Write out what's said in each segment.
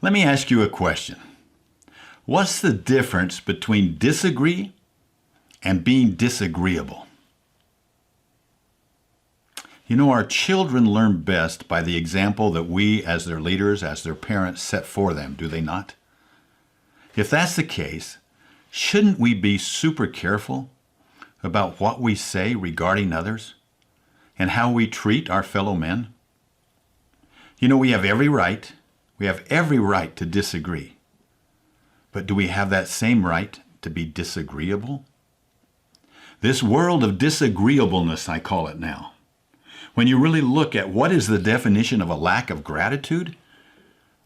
Let me ask you a question. What's the difference between disagree and being disagreeable? You know, our children learn best by the example that we, as their leaders, as their parents, set for them, do they not? If that's the case, shouldn't we be super careful about what we say regarding others and how we treat our fellow men? You know, we have every right to disagree. But do we have that same right to be disagreeable? This world of disagreeableness, I call it now. When you really look at what is the definition of a lack of gratitude,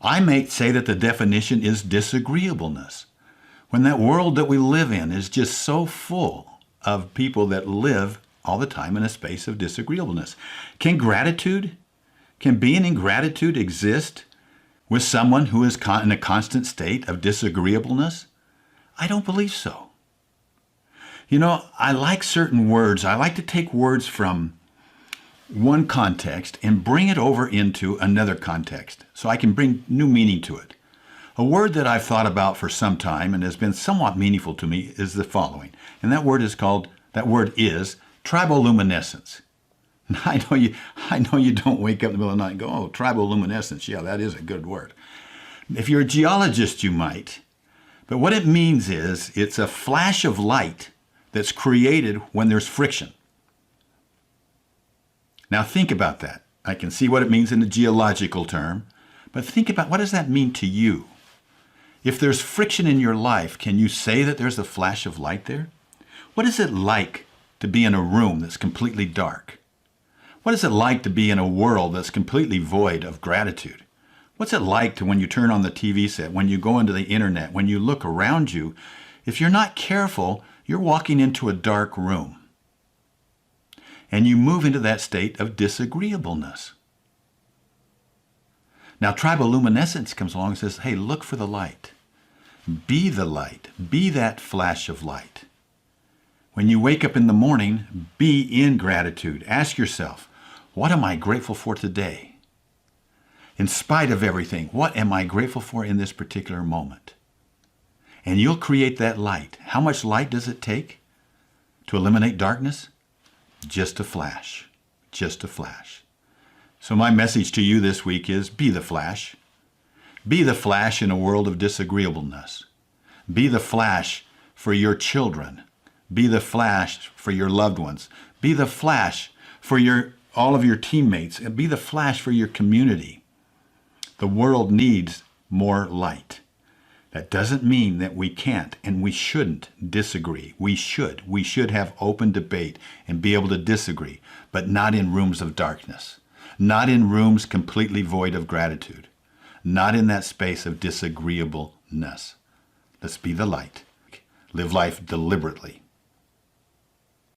I may say that the definition is disagreeableness. When that world that we live in is just so full of people that live all the time in a space of disagreeableness. Can being in gratitude exist with someone who is in a constant state of disagreeableness? I don't believe so. You know, I like certain words. I like to take words from one context and bring it over into another context so I can bring new meaning to it. A word that I've thought about for some time and has been somewhat meaningful to me is the following. And that word is triboluminescence. I know you don't wake up in the middle of the night and go, oh, triboluminescence. Yeah, that is a good word. If you're a geologist, you might. But what it means is it's a flash of light that's created when there's friction. Now think about that. I can see what it means in a geological term, but think about what does that mean to you? If there's friction in your life, can you say that there's a flash of light there? What is it like to be in a room that's completely dark? What is it like to be in a world that's completely void of gratitude? What's it like to when you turn on the TV set, when you go into the internet, when you look around you? If you're not careful, you're walking into a dark room. And you move into that state of disagreeableness. Now, triboluminescence comes along and says, hey, look for the light. Be the light. Be that flash of light. When you wake up in the morning, be in gratitude. Ask yourself, what am I grateful for today? In spite of everything, what am I grateful for in this particular moment? And you'll create that light. How much light does it take to eliminate darkness? Just a flash. Just a flash. So my message to you this week is be the flash. Be the flash in a world of disagreeableness. Be the flash for your children. Be the flash for your loved ones. Be the flash for all of your teammates. And be the flash for your community. The world needs more light. That doesn't mean that we can't and we shouldn't disagree. We should. We should have open debate and be able to disagree, but not in rooms of darkness. Not in rooms completely void of gratitude. Not in that space of disagreeableness. Let's be the light. Live life deliberately.